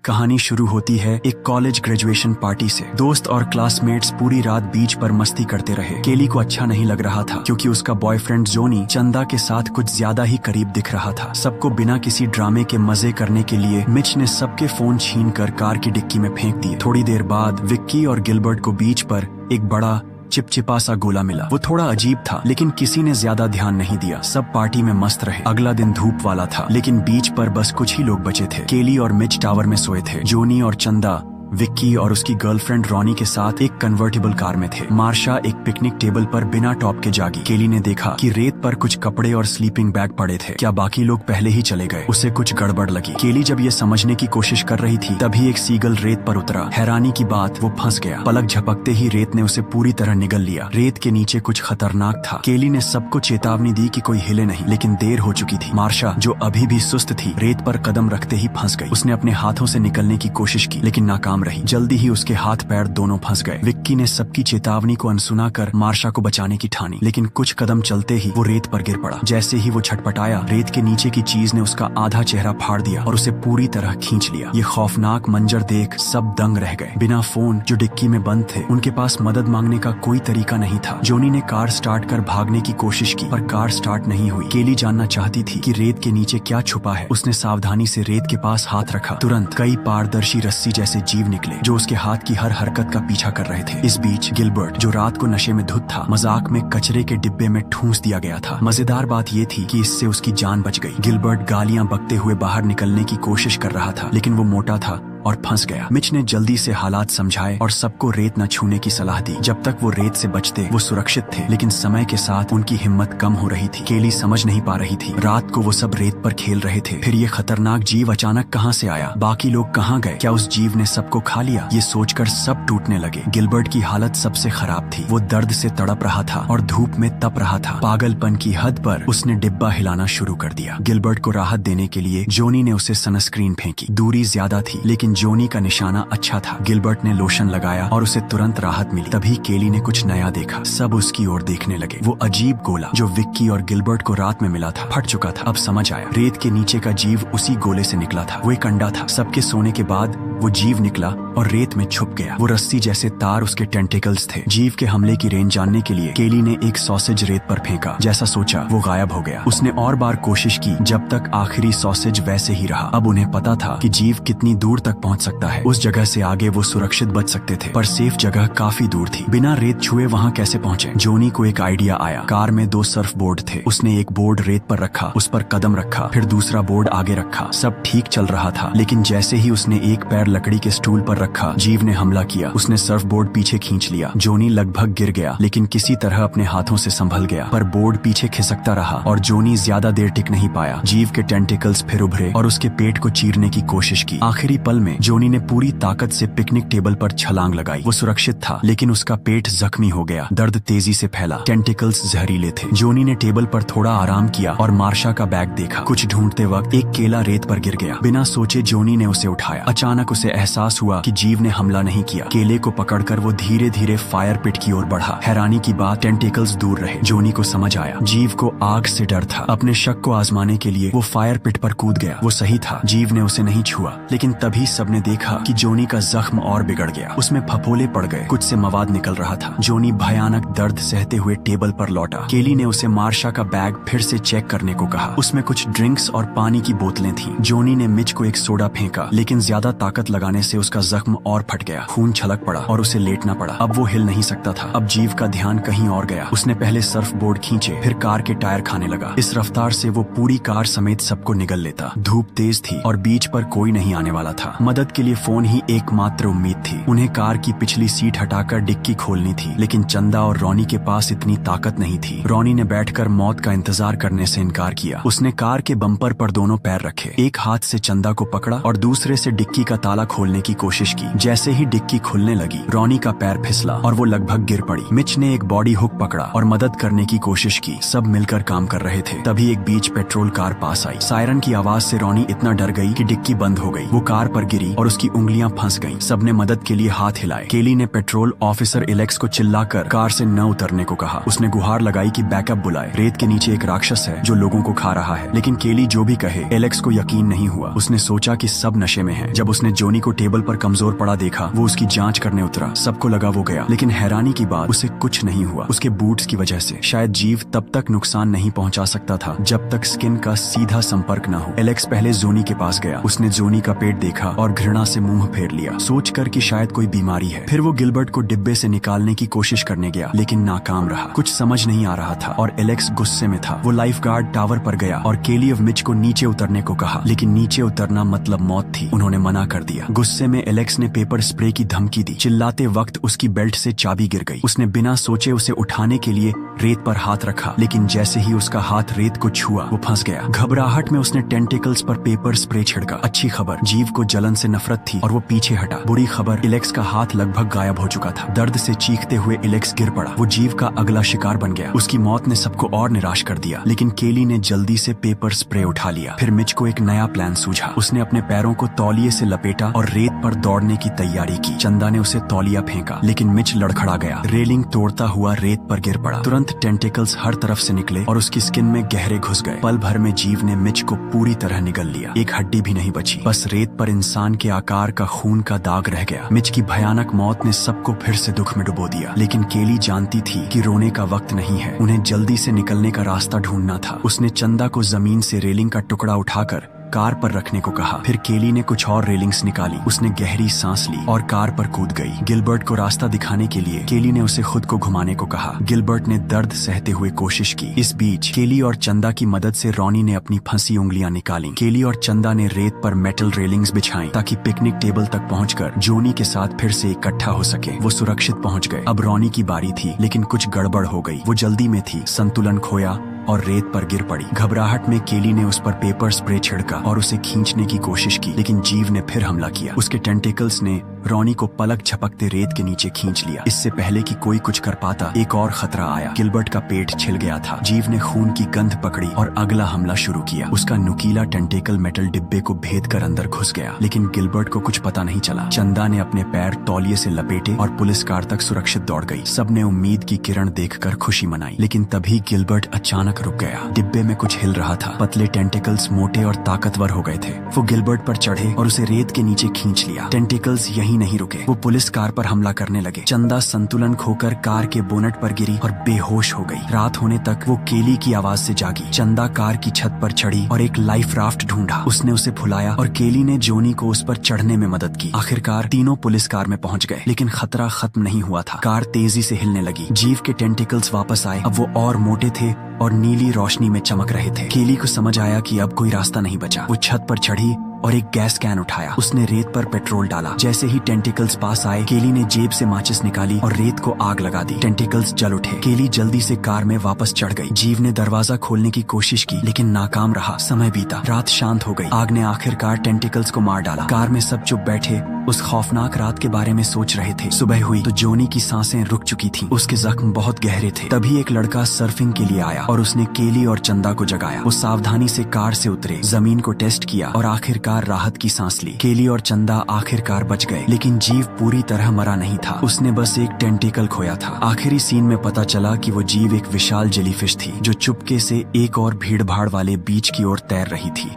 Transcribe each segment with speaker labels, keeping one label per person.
Speaker 1: कहानी शुरू होती है एक कॉलेज ग्रेजुएशन पार्टी से। दोस्त और क्लासमेट्स पूरी रात बीच पर मस्ती करते रहे। केली को अच्छा नहीं लग रहा था क्योंकि उसका बॉयफ्रेंड जोनी चंदा के साथ कुछ ज्यादा ही करीब दिख रहा था। सबको बिना किसी ड्रामे के मजे करने के लिए मिच ने सबके फोन छीनकर कार की डिक्की में फेंक दिए। थोड़ी देर बाद विक्की और गिलबर्ट को बीच पर एक बड़ा चिपचिपा सा गोला मिला। वो थोड़ा अजीब था लेकिन किसी ने ज्यादा ध्यान नहीं दिया। सब पार्टी में मस्त रहे। अगला दिन धूप वाला था लेकिन बीच पर बस कुछ ही लोग बचे थे। केली और मिच टावर में सोए थे। जोनी और चंदा विक्की और उसकी गर्लफ्रेंड रॉनी के साथ एक कन्वर्टेबल कार में थे। मार्शा एक पिकनिक टेबल पर बिना टॉप के जागी। केली ने देखा कि रेत पर कुछ कपड़े और स्लीपिंग बैग पड़े थे। क्या बाकी लोग पहले ही चले गए? उसे कुछ गड़बड़ लगी। केली जब ये समझने की कोशिश कर रही थी तभी एक सीगल रेत पर उतरा। हैरानी की बात, वो फंस गया। पलक झपकते ही रेत ने उसे पूरी तरह निगल लिया। रेत के नीचे कुछ खतरनाक था। केली ने सबको चेतावनी दी कि कोई हिले नहीं, लेकिन देर हो चुकी थी। मार्शा जो अभी भी सुस्त थी रेत पर कदम रखते ही फंस गई। उसने अपने हाथों से निकलने की कोशिश की लेकिन नाकाम रही। जल्दी ही उसके हाथ पैर दोनों फंस गए। विक्की ने सबकी चेतावनी को अनसुना कर मार्शा को बचाने की ठानी, लेकिन कुछ कदम चलते ही वो रेत पर गिर पड़ा। जैसे ही वो छटपटाया रेत के नीचे की चीज ने उसका आधा चेहरा फाड़ दिया और उसे पूरी तरह खींच लिया। ये खौफनाक मंजर देख सब दंग रह गए। बिना फोन जो डिक्की में बंद थे, उनके पास मदद मांगने का कोई तरीका नहीं था। जोनी ने कार स्टार्ट कर भागने की कोशिश की पर कार स्टार्ट नहीं हुई। केली जानना चाहती थी कि रेत के नीचे क्या छुपा है। उसने सावधानी से रेत के पास हाथ रखा। तुरंत कई पारदर्शी रस्सी जैसे जीव निकले जो उसके हाथ की हर हरकत का पीछा कर रहे थे। इस बीच गिलबर्ट जो रात को नशे में धुत था, मजाक में कचरे के डिब्बे में ठूंस दिया गया था। मजेदार बात ये थी कि इससे उसकी जान बच गई। गिलबर्ट गालियां बकते हुए बाहर निकलने की कोशिश कर रहा था लेकिन वो मोटा था और फंस गया। मिच ने जल्दी से हालात समझाए और सबको रेत न छूने की सलाह दी। जब तक वो रेत से बचते वो सुरक्षित थे, लेकिन समय के साथ उनकी हिम्मत कम हो रही थी। केली समझ नहीं पा रही थी। रात को वो सब रेत पर खेल रहे थे, फिर ये खतरनाक जीव अचानक कहाँ से आया? बाकी लोग कहाँ गए? क्या उस जीव ने सबको खा लिया? ये सोचकर सब टूटने लगे। गिलबर्ट की हालत सबसे खराब थी। वो दर्द से तड़प रहा था और धूप में तप रहा था। पागलपन की हद पर उसने डिब्बा हिलाना शुरू कर दिया। गिलबर्ट को राहत देने के लिए जोनी ने उसे सनस्क्रीन फेंकी। दूरी ज्यादा थी लेकिन जोनी का निशाना अच्छा था। गिलबर्ट ने लोशन लगाया और उसे तुरंत राहत मिली। तभी केली ने कुछ नया देखा। सब उसकी ओर देखने लगे। वो अजीब गोला जो विक्की और गिलबर्ट को रात में मिला था फट चुका था। अब समझ आया, रेत के नीचे का जीव उसी गोले से निकला था। वो एक अंडा था। सबके सोने के बाद वो जीव निकला और रेत में छुप गया। वो रस्सी जैसे तार उसके टेंटिकल्स थे। जीव के हमले की रेंज जानने के लिए केली ने एक सॉसेज रेत पर फेंका। जैसा सोचा वो गायब हो गया। उसने और बार कोशिश की जब तक आखिरी सॉसेज वैसे ही रहा। अब उन्हें पता था कि जीव कितनी दूर तक पहुंच सकता है। उस जगह से आगे वो सुरक्षित बच सकते थे, पर सेफ जगह काफी दूर थी। बिना रेत छुए वहाँ कैसे पहुँचे? जोनी को एक आइडिया आया। कार में 2 सर्फ बोर्ड थे। उसने एक बोर्ड रेत पर रखा, उस पर कदम रखा, फिर दूसरा बोर्ड आगे रखा। सब ठीक चल रहा था लेकिन जैसे ही उसने एक पैर लकड़ी के स्टूल पर रखा जीव ने हमला किया। उसने सर्फ बोर्ड पीछे खींच लिया। जोनी लगभग गिर गया लेकिन किसी तरह अपने हाथों से संभल गया, पर बोर्ड पीछे खिसकता रहा और जोनी ज्यादा देर टिक नहीं पाया। जीव के टेंटिकल्स फिर उभरे और उसके पेट को चीरने की कोशिश की। आखिरी पल में जोनी ने पूरी ताकत से पिकनिक टेबल पर छलांग लगाई। वो सुरक्षित था लेकिन उसका पेट जख्मी हो गया। दर्द तेजी से फैला। टेंटिकल्स जहरीले थे। जोनी ने टेबल पर थोड़ा आराम किया और मार्शा का बैग देखा। कुछ ढूंढते वक्त एक केला रेत पर गिर गया। बिना सोचे जोनी ने उसे उठाया। अचानक उसे एहसास हुआ कि जीव ने हमला नहीं किया। केले को पकड़कर वो धीरे धीरे फायर पिट की ओर बढ़ा। हैरानी की बात, टेंटिकल्स दूर रहे। जोनी को समझ आया जीव को आग से डर था। अपने शक को आजमाने के लिए वो फायर पिट पर कूद गया। वो सही था, जीव ने उसे नहीं छुआ, लेकिन तभी सबने देखा कि जोनी का जख्म और बिगड़ गया। उसमें फफोले पड़ गए। कुछ से मवाद निकल रहा था। जोनी भयानक दर्द सहते हुए टेबल पर लौटा। केली ने उसे मार्शा का बैग फिर से चेक करने को कहा। उसमें कुछ ड्रिंक्स और पानी की बोतलें थीं। जोनी ने मिच को एक सोडा फेंका लेकिन ज्यादा ताकत लगाने से उसका जख्म और फट गया। खून छलक पड़ा और उसे लेटना पड़ा। अब वो हिल नहीं सकता था। अब जीव का ध्यान कहीं और गया। उसने पहले सर्फ बोर्ड खींचे, फिर कार के टायर खाने लगा। इस रफ्तार से वो पूरी कार समेत सबको निगल लेता। धूप तेज थी और बीच पर कोई नहीं आने वाला था। मदद के लिए फोन ही एकमात्र उम्मीद थी। उन्हें कार की पिछली सीट हटाकर डिक्की खोलनी थी, लेकिन चंदा और रॉनी के पास इतनी ताकत नहीं थी। रॉनी ने बैठकर मौत का इंतजार करने से इनकार किया। उसने कार के बम्पर पर दोनों पैर रखे, एक हाथ से चंदा को पकड़ा और दूसरे से डिक्की का ताला खोलने की कोशिश की। जैसे ही डिक्की खुलने लगी रॉनी का पैर फिसला और वो लगभग गिर पड़ी। मिच ने एक बॉडी हुक पकड़ा और मदद करने की कोशिश की। सब मिलकर काम कर रहे थे। तभी एक बीच पेट्रोल कार पास आई। सायरन की आवाज से रॉनी इतना डर गई कि डिक्की बंद हो गई। वो कार पर गिरी और उसकी उंगलियां फंस गईं। सबने मदद के लिए हाथ हिलाए। केली ने पेट्रोल ऑफिसर एलेक्स को चिल्लाकर कार से न उतरने को कहा। उसने गुहार लगाई कि बैकअप बुलाए। रेत के नीचे एक राक्षस है जो लोगों को खा रहा है, लेकिन केली जो भी कहे एलेक्स को यकीन नहीं हुआ। उसने सोचा कि सब नशे में हैं। जब उसने जोनी को टेबल पर कमजोर पड़ा देखा, वो उसकी जांच करने उतरा। सबको लगा वो गया, लेकिन हैरानी की बात उसे कुछ नहीं हुआ। उसके बूट्स की वजह से शायद जीव तब तक नुकसान नहीं पहुंचा सकता था जब तक स्किन का सीधा संपर्क न हो। एलेक्स पहले जोनी के पास गया। उसने जोनी का पेट देखा और घृणा से मुंह फेर लिया, सोचकर कि शायद कोई बीमारी है। फिर वो गिलबर्ट को डिब्बे से निकालने की कोशिश करने गया, लेकिन नाकाम रहा। कुछ समझ नहीं आ रहा था और एलेक्स गुस्से में था। वो लाइफ गार्ड टावर पर गया और केली और मिच को नीचे उतरने को कहा, लेकिन नीचे उतरना मतलब मौत थी। उन्होंने मना कर दिया। गुस्से में एलेक्स ने पेपर स्प्रे की धमकी दी। चिल्लाते वक्त उसकी बेल्ट से चाबी गिर गई। उसने बिना सोचे उसे उठाने के लिए रेत पर हाथ रखा, लेकिन जैसे ही उसका हाथ रेत को छुआ वो फंस गया। घबराहट में उसने टेंटिकल्स पर पेपर स्प्रे छिड़का। अच्छी खबर, जीव को जलन से नफरत थी और वो पीछे हटा। बुरी खबर, एलेक्स का हाथ लगभग गायब हो चुका था। दर्द से चीखते हुए एलेक्स गिर पड़ा। वो जीव का अगला शिकार बन गया। उसकी मौत ने सबको और निराश कर दिया, लेकिन केली ने जल्दी से पेपर स्प्रे उठा लिया। फिर मिच को एक नया प्लान सूझा। उसने अपने पैरों को तौलिए से लपेटा और रेत पर दौड़ने की तैयारी की। चंदा ने उसे तौलिया फेंका, लेकिन मिच लड़खड़ा गया। रेलिंग तोड़ता हुआ रेत पर गिर पड़ा। तुरंत टेंटिकल्स हर तरफ से निकले और उसकी स्किन में गहरे घुस गए। पल भर में जीव ने मिच को पूरी तरह निगल लिया। एक हड्डी भी नहीं बची, बस रेत पर इंसान के आकार का खून का दाग रह गया। मिच की भयानक मौत ने सबको फिर से दुख में डुबो दिया, लेकिन केली जानती थी कि रोने का वक्त नहीं है। उन्हें जल्दी से निकलने का रास्ता ढूंढना था। उसने चंदा को जमीन से रेलिंग का टुकड़ा उठाकर कार पर रखने को कहा। फिर केली ने कुछ और रेलिंग्स निकाली। उसने गहरी सांस ली और कार पर कूद गई। गिलबर्ट को रास्ता दिखाने के लिए केली ने उसे खुद को घुमाने को कहा। गिलबर्ट ने दर्द सहते हुए कोशिश की। इस बीच केली और चंदा की मदद से रॉनी ने अपनी फंसी उंगलियां निकाली। केली और चंदा ने रेत पर मेटल रेलिंग्स बिछाई ताकि पिकनिक टेबल तक पहुंचकर जोनी के साथ फिर से इकट्ठा हो सके। वो सुरक्षित पहुंच गए। अब रॉनी की बारी थी, लेकिन कुछ गड़बड़ हो गई। वो जल्दी में थी, संतुलन खोया और रेत पर गिर पड़ी। घबराहट में केली ने उस पर पेपर स्प्रे छिड़का और उसे खींचने की कोशिश की, लेकिन जीव ने फिर हमला किया। उसके टेंटिकल्स ने रॉनी को पलक झपकते रेत के नीचे खींच लिया। इससे पहले कि कोई कुछ कर पाता, एक और खतरा आया। गिलबर्ट का पेट छिल गया था। जीव ने खून की गंध पकड़ी और अगला हमला शुरू किया। उसका नुकीला टेंटिकल मेटल डिब्बे को भेद कर अंदर घुस गया, लेकिन गिलबर्ट को कुछ पता नहीं चला। चंदा ने अपने पैर तौलिए से लपेटे और पुलिस कार तक सुरक्षित दौड़ गई। सबने उम्मीद की किरण देखकर खुशी मनाई, लेकिन तभी गिलबर्ट अचानक रुक गया। डिब्बे में कुछ हिल रहा था। पतले टेंटिकल्स मोटे और ताकतवर हो गए थे। वो गिलबर्ट पर चढ़े और उसे रेत के नीचे खींच लिया। टेंटिकल्स यहीं नहीं रुके, वो पुलिस कार पर हमला करने लगे। चंदा संतुलन खोकर कार के बोनट पर गिरी और बेहोश हो गई। रात होने तक वो केली की आवाज से जागी। चंदा कार की छत पर चढ़ी और एक लाइफ राफ्ट ढूंढा। उसने उसे फुलाया और केली ने जोनी को उस पर चढ़ने में मदद की। आखिरकार तीनों पुलिस कार में पहुंच गए, लेकिन खतरा खत्म नहीं हुआ था। कार तेजी से हिलने लगी। जीव के टेंटिकल्स वापस आए। अब वो और मोटे थे और नीली रोशनी में चमक रहे थे। केली को समझ आया कि अब कोई रास्ता नहीं बचा। वो छत पर चढ़ी और एक गैस कैन उठाया। उसने रेत पर पेट्रोल डाला। जैसे ही टेंटिकल्स पास आए, केली ने जेब से माचिस निकाली और रेत को आग लगा दी। टेंटिकल्स जल उठे। केली जल्दी से कार में वापस चढ़ गई। जीव ने दरवाजा खोलने की कोशिश की, लेकिन नाकाम रहा। समय बीता, रात शांत हो गई। आग ने आखिरकार टेंटिकल्स को मार डाला। कार में सब चुप बैठे उस खौफनाक रात के बारे में सोच रहे थे। सुबह हुई तो जोनी की सांसें रुक चुकी थीं। उसके जख्म बहुत गहरे थे। तभी एक लड़का सर्फिंग के लिए आया और उसने केली और चंदा को जगाया। वो सावधानी से कार से उतरे, जमीन को टेस्ट किया और आखिरकार राहत की सांस ली। केली और चंदा आखिरकार बच गए, लेकिन जीव पूरी तरह मरा नहीं था। उसने बस एक टेंटिकल खोया था। आखिरी सीन में पता चला कि वो जीव एक विशाल जेलीफिश थी जो चुपके से एक और भीड़ भाड़ वाले बीच की ओर तैर रही थी।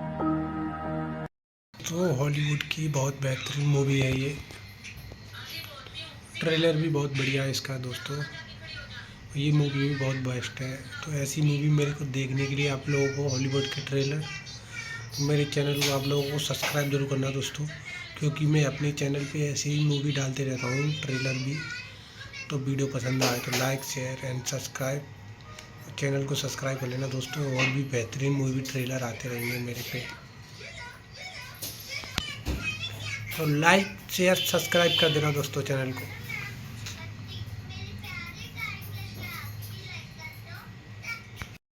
Speaker 2: तो हॉलीवुड की बहुत बेहतरीन मूवी है ये। ट्रेलर भी बहुत बढ़िया है इसका दोस्तों। ये मूवी भी बहुत बेस्ट है। तो ऐसी मूवी मेरे को देखने के लिए आप लोगों को हॉलीवुड के ट्रेलर, तो मेरे चैनल को आप लोगों को सब्सक्राइब जरूर करना दोस्तों, क्योंकि मैं अपने चैनल पे ऐसे ही मूवी डालते रहता हूँ, ट्रेलर भी। तो वीडियो पसंद आए तो like share and subscribe, channel को सब्सक्राइब कर लेना दोस्तों। और भी बेहतरीन मूवी ट्रेलर आते रहेंगे मेरे पे। तो लाइक शेयर सब्सक्राइब कर देना दोस्तों चैनल को।